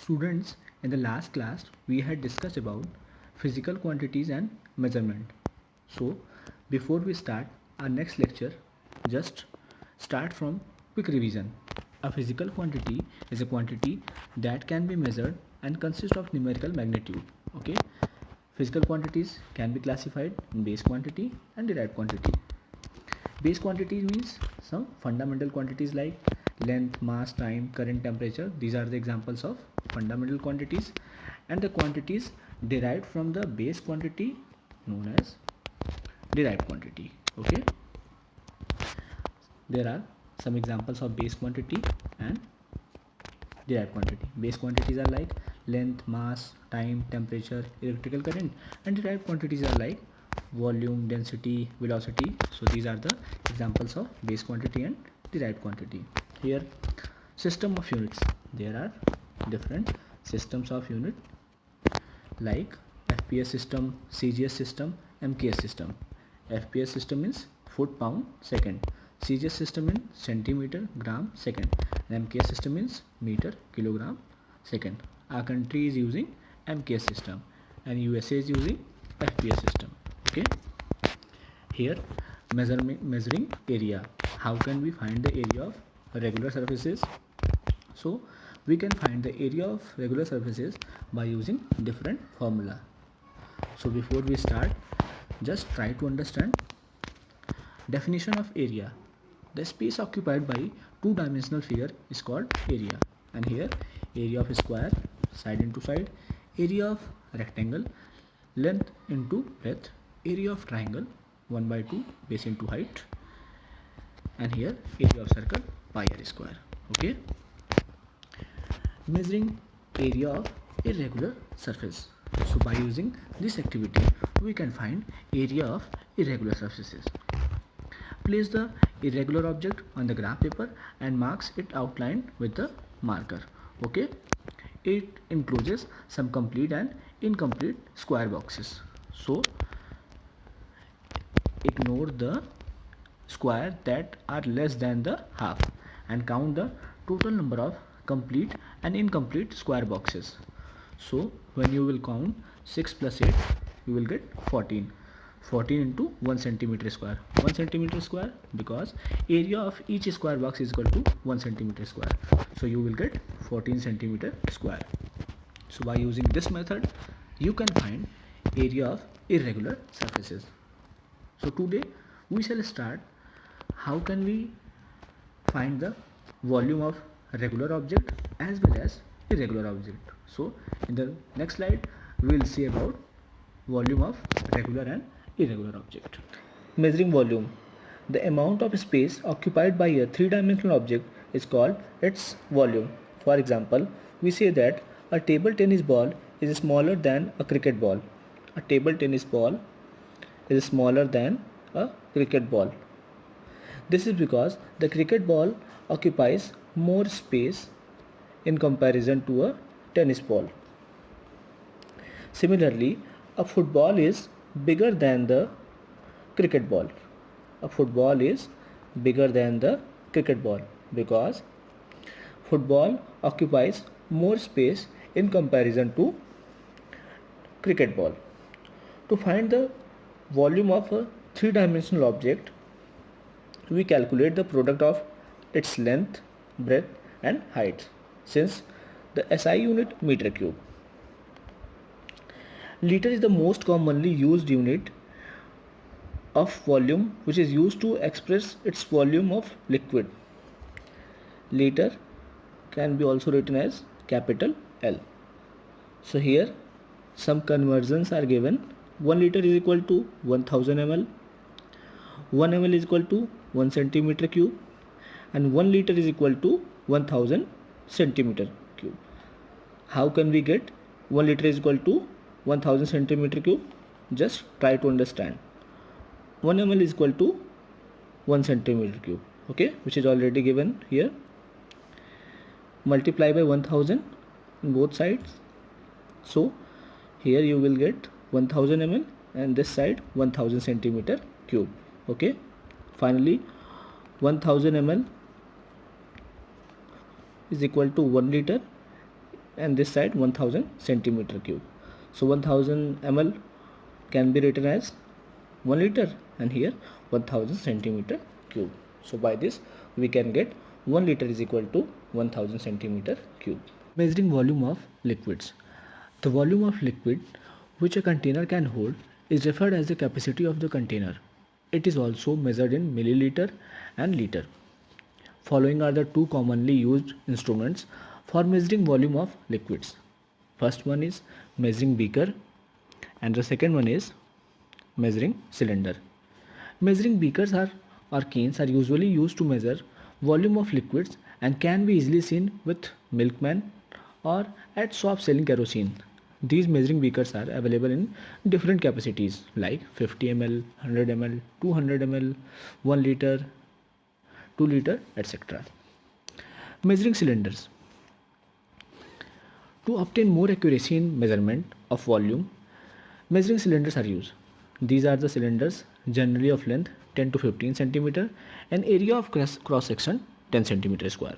Students, in the last class, we had discussed about physical quantities and measurement. So, before we start our next lecture, just start from quick revision. A physical quantity is a quantity that can be measured and consists of numerical magnitude. Okay, physical quantities can be classified in base quantity and derived quantity. Base quantities means some fundamental quantities like length, mass, time, current, temperature. These are the examples of fundamental quantities, and the quantities derived from the base quantity known as derived quantity. Okay, there are some examples of base quantity and derived quantity. Base quantities are like length, mass, time, temperature, electrical current, and derived quantities are like volume, density, velocity. So these are the examples of base quantity and derived quantity. Here, system of units. There are different systems of unit like FPS system, CGS system, MKS system. FPS system means foot, pound, second. CGS system in centimeter, gram, second. And MKS system means meter, kilogram, second. Our country is using MKS system and USA is using FPS system. Okay. Here, measuring area. How can we find the area of regular surfaces? So we can find the area of regular surfaces by using different formula. So before we start, just try to understand definition of area. The space occupied by two-dimensional figure is called area. And here, area of square, side into side, area of rectangle, length into breadth, area of triangle, 1 by 2, base into height, and here area of circle, pi r square. Okay. Measuring area of irregular surface. So by using this activity, we can find area of irregular surfaces. Place the irregular object on the graph paper and marks it outlined with the marker. Okay. It encloses some complete and incomplete square boxes. So ignore the square that are less than the half and count the total number of complete and incomplete square boxes. So when you will count 6 plus 8, you will get 14. 14 into 1 centimeter square. 1 centimeter square because area of each square box is equal to 1 centimeter square. So you will get 14 centimeter square. So by using this method, you can find area of irregular surfaces. So today we shall start how can we find the volume of regular object as well as irregular object. So in the next slide we will see about volume of regular and irregular object. Measuring volume. The amount of space occupied by a three-dimensional object is called its volume. For example, we say that a table tennis ball is smaller than a cricket ball. A table tennis ball is smaller than a cricket ball. This is because the cricket ball occupies more space in comparison to a tennis ball. Similarly, a football is bigger than the cricket ball. A football is bigger than the cricket ball because football occupies more space in comparison to cricket ball. To find the volume of a three-dimensional object, we calculate the product of its length, breadth and height, since the SI unit meter cube. Liter is the most commonly used unit of volume which is used to express its volume of liquid. Liter can be also written as capital L. So here some conversions are given. 1 liter is equal to 1000 ml, 1 ml is equal to 1 centimeter cube, and 1 liter is equal to 1000 centimeter cube. How can we get 1 liter is equal to 1000 centimeter cube? Just try to understand. 1 ml is equal to 1 centimeter cube, okay, which is already given here. Multiply by 1000 on both sides. So here you will get 1000 ml and this side 1000 centimeter cube. Okay. Finally, 1000 ml is equal to 1 liter and this side 1000 centimeter cube. So 1000 ml can be written as 1 liter and here 1000 centimeter cube. So by this we can get 1 liter is equal to 1000 centimeter cube. Measuring volume of liquids. The volume of liquid which a container can hold is referred as the capacity of the container. It is also measured in milliliter and liter. Following are the two commonly used instruments for measuring volume of liquids. First one is measuring beaker and the second one is measuring cylinder. Measuring beakers or canes are usually used to measure volume of liquids and can be easily seen with milkman or at shops selling kerosene. These measuring beakers are available in different capacities like 50 ml, 100 ml, 200 ml, 1 liter, 2 liter, etc. Measuring cylinders. To obtain more accuracy in measurement of volume, measuring cylinders are used. These are the cylinders generally of length 10 to 15 centimeter and area of cross section 10 centimeter square.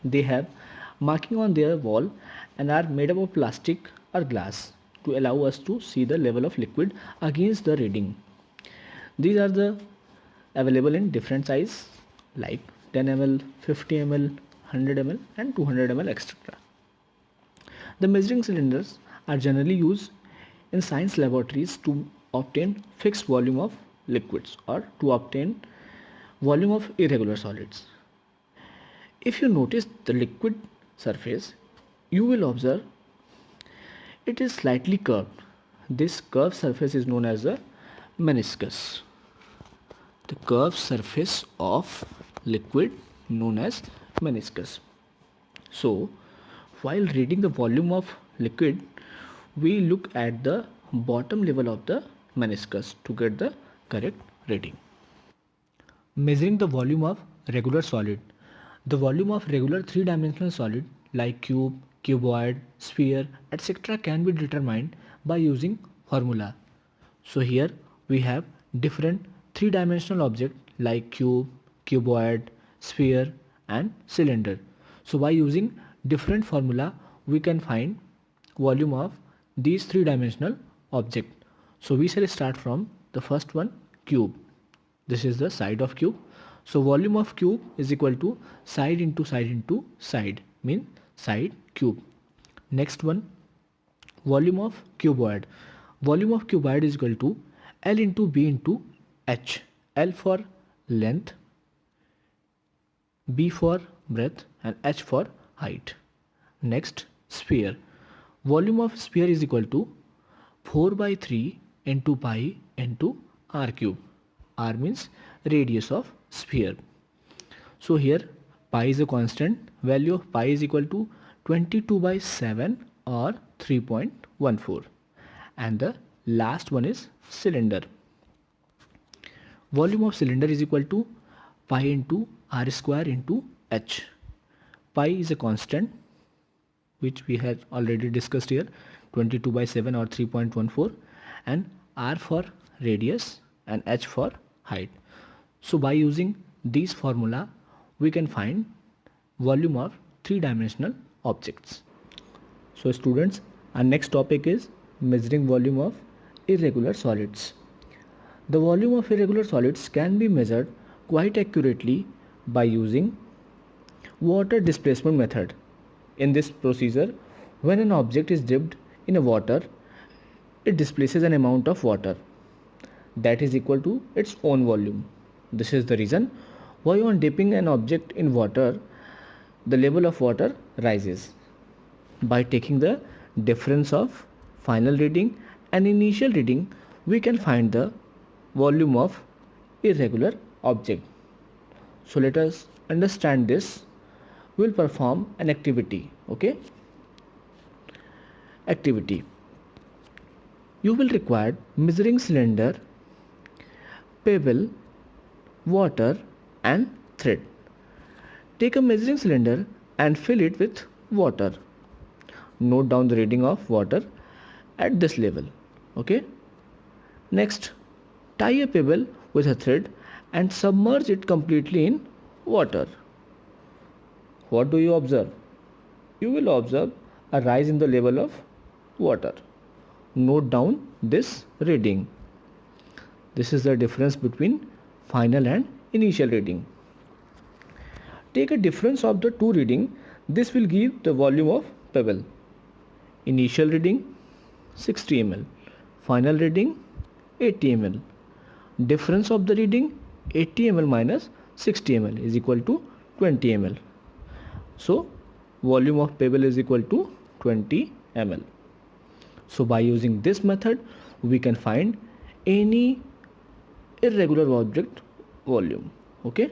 They have marking on their wall and are made up of plastic or glass to allow us to see the level of liquid against the reading. These are the available in different size like 10 ml, 50 ml, 100 ml and 200 ml etc. The measuring cylinders are generally used in science laboratories to obtain fixed volume of liquids or to obtain volume of irregular solids. If you notice the liquid surface, you will observe it is slightly curved. This curved surface is known as the meniscus. The curved surface of liquid known as meniscus. So, while reading the volume of liquid, we look at the bottom level of the meniscus to get the correct reading. Measuring the volume of regular solid. The volume of regular three-dimensional solid like cube, cuboid, sphere, etc. can be determined by using formula. So here we have different three-dimensional objects like cube, cuboid, sphere and cylinder. So by using different formula we can find volume of these three-dimensional object. So we shall start from the first one, cube. This is the side of cube. So volume of cube is equal to side into side into side, mean side cube. Next one, volume of cuboid. Volume of cuboid is equal to L into B into H. L for length, B for breadth and H for height. Next, sphere. Volume of sphere is equal to 4 by 3 into pi into r cube. R means radius of sphere. So here pi is a constant. Value of pi is equal to 22 by 7 or 3.14. And the last one is cylinder. Volume of cylinder is equal to pi into r square into h. Pi is a constant which we had already discussed here, 22 by 7 or 3.14, and r for radius and h for height. So by using these formula we can find volume of three-dimensional objects. So students, our next topic is measuring volume of irregular solids. The volume of irregular solids can be measured quite accurately by using water displacement method. In this procedure, when an object is dipped in a water, it displaces an amount of water that is equal to its own volume. This is the reason why on dipping an object in water, the level of water rises. By taking the difference of final reading and initial reading, we can find the volume of irregular object. So let us understand this. We'll perform an activity. Okay? Activity. You will require measuring cylinder, pebble, water and thread. Take a measuring cylinder and fill it with water. Note down the reading of water at this level. Okay? Next, tie a pebble with a thread and submerge it completely in water. What do you observe? You will observe a rise in the level of water. Note down this reading. This is the difference between final and initial reading. Take a difference of the two reading. This will give the volume of pebble. Initial reading 60 ml, final reading 80 ml. Difference of the reading 80 ml minus 60 ml is equal to 20 ml. So volume of pebble is equal to 20 ml. So by using this method we can find any irregular object volume. Okay.